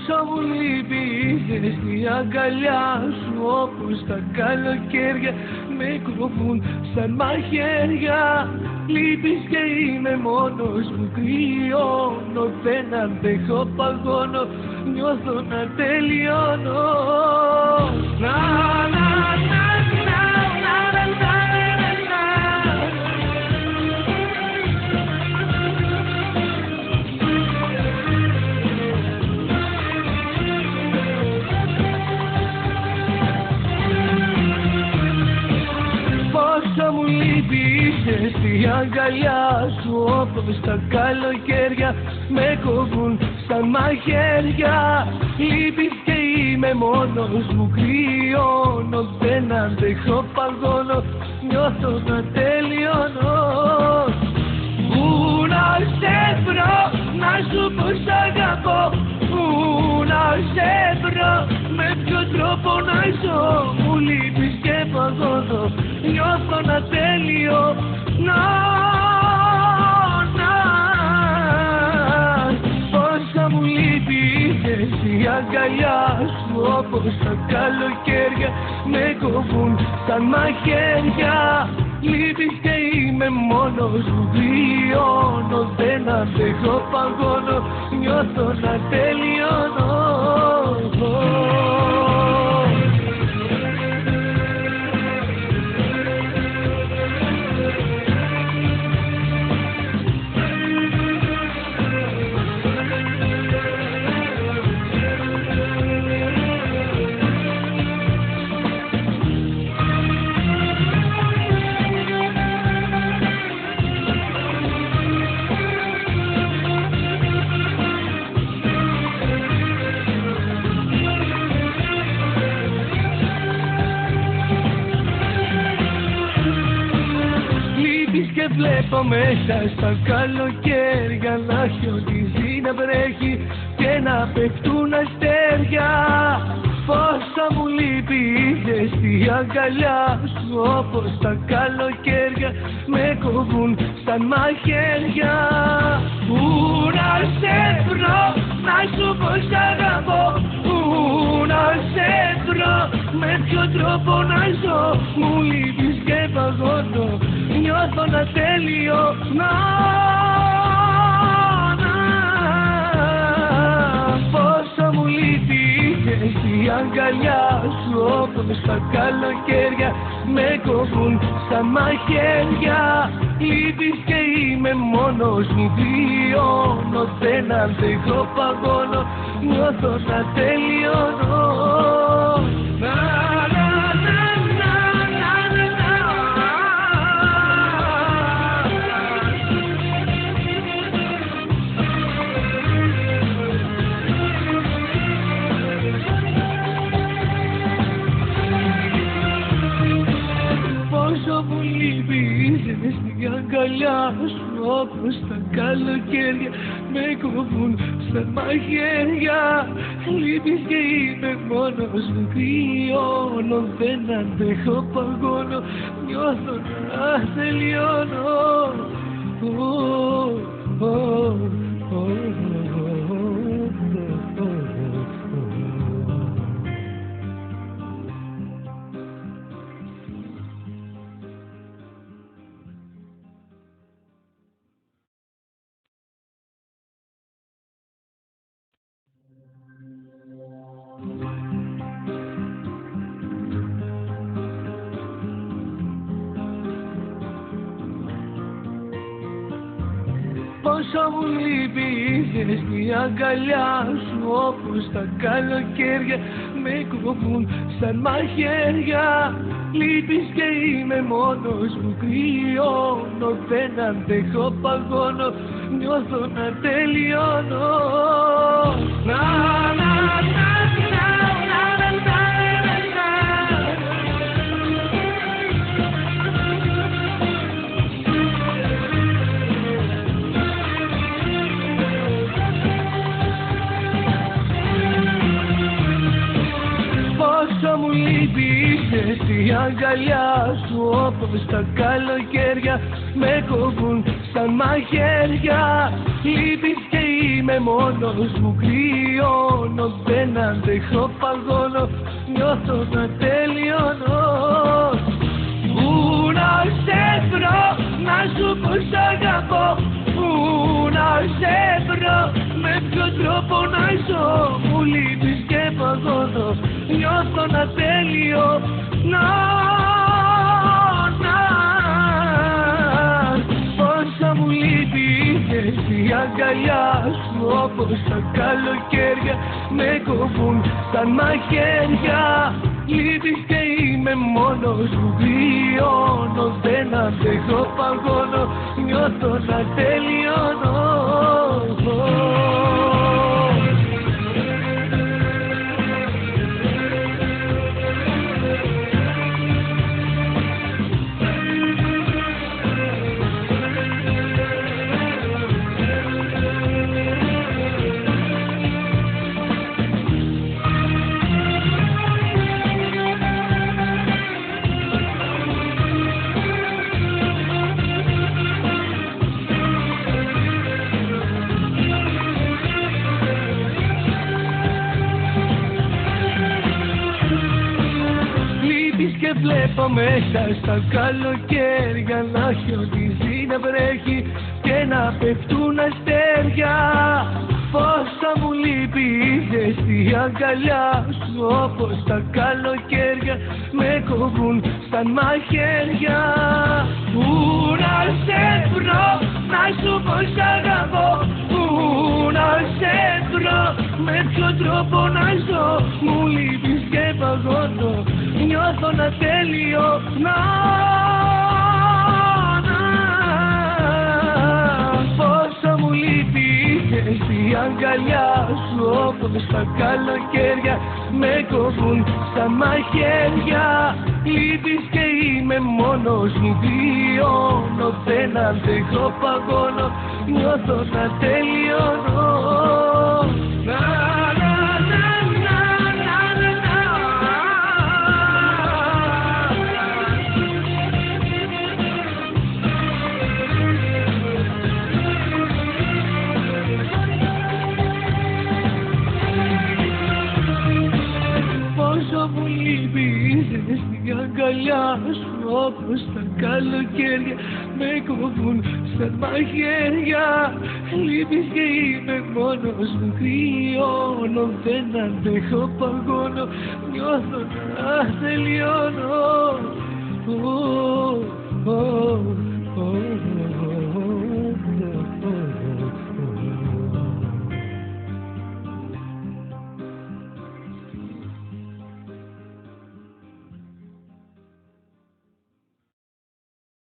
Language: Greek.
Πόσο μου λείπει η ζεστή αγκαλιά σου, όπως τα καλοκαίρια με κόβουν σαν μαχαίρια. Λείπεις και είμαι μόνος μου, κρυώνω, δεν αντέχω, παγώνω, νιώθω να τελειώνω. Να, να, να, να, να, να, να. Πόσο μου λείπει η ζεστή αγκαλιά σου, όπως τα καλοκαίρια με κόβουν σαν μαχαίρια. Λείπεις και είμαι μόνος μου, κρυώνω, δεν αντέχω, παγώνω, νιώθω να τελειώνω. Πού να σε βρω, να σου πω σ' αγαπώ, πού να σε βρω, με ποιο τρόπο να ζω. Μου λείπεις και παγώνω, νιώθω να τελειώνω. Πόσα μου λείπει η ζεστή αγκαλιά σου, όπως τα καλοκαίρια με κόβουν σαν μαχαίρια. Λείπεις και είμαι μόνος μου, βιώνω, δεν αντέχω, παγώνω, νιώθω να τελειώνω. Και βλέπω μέσα στα καλοκαίρια να χιονίζει, να βρέχει και να πέφτουν αστέρια. Πόσα μου λείπει η ζεστή αγκαλιά σου, όπως τα καλοκαίρια με κόβουν σαν μαχαίρια. Πού να σε βρω, να σου πω σ' αγαπώ, πού να σε βρω, με ποιο τρόπο να ζω. Μου λείπεις και παγώνω, νιώθω να τελειώνω. Πόσο μου λείπει η ζεστή αγκαλιά σου, όπως τα καλοκαίρια με κόβουν σαν μαχαίρια. Λείπεις και είμαι μόνος μου, βιώνω, δεν αντέχω, παγώνω, νιώθω να τελειώνω. Πόσο μου λείπει η ζεστή αγκαλιά σου, όπως τα καλοκαίρια με κόβουν σαν μαχαίρια. Λείπεις και είμαι μόνος μου, κρυώνω, δεν αντέχω, παγώνω, νιώθω να τελειώνω. Πόσο μου λείπει η ζεστή αγκαλιά σου, όπως τα καλοκαίρια με κόβουν σαν μαχαίρια. Λείπεις και είμαι μόνος μου, κρυώνω, δεν αντέχω, παγώνω, νιώθω να τελειώνω. Να, να, να, να, να, να, να. Πόσο μου λείπει η ζεστή αγκαλιά σου, όπως τα καλοκαίρια με κόβουν σαν μαχαίρια. Λείπεις και είμαι είμαι μόνος μου, κρυώνω, δεν αντέχω, παγώνω, νιώθω να τελειώνω. Πού να σε βρω, να σου πω σ' αγαπώ, πού να σε βρω, με ποιο τρόπο να ζω, μου λείπεις και παγώνω, νιώθω να τελειώνω. Πόσα μου λείπεις η αγκαλιά σου, όπως τα καλοκαίρια με κόβουν σαν μαχαίρια. Λείπεις και είμαι μόνος μου, βιώνω, δεν αντέχω, παγώνω, νιώθω να τελειώνω. Και βλέπω μέσα στα καλοκαίρια να χιονίζει, να βρέχει και να πέφτουν αστέρια. Πόσα μου λείπει η ζεστή αγκαλιά σου, όπως τα καλοκαίρια με κόβουν σαν μαχαίρια. Πού να σε βρω, να σου πω σ' αγαπώ, πού να σε βρω, με ποιο τρόπο να ζω, μου λείπεις και παγώνω, νιώθω να τελειώνω. Πόσα μου λείπεις η αγκαλιά σου, όπως τα καλοκαίρια με κόβουν σαν μαχαίρια. Λείπεις και είμαι μόνος μου, βιώνω, δεν αντέχω, παγώνω, νιώθω να τελειώνω. Πόσο μου λείπεις στην αγκαλιά σου, όπως τα καλοκαίρια με κόβουν σαν μαχαίρια. Λείπεις και είμαι μόνος μου, κρυώνω, δεν αντέχω, παγώνω, νιώθω να τελειώνω.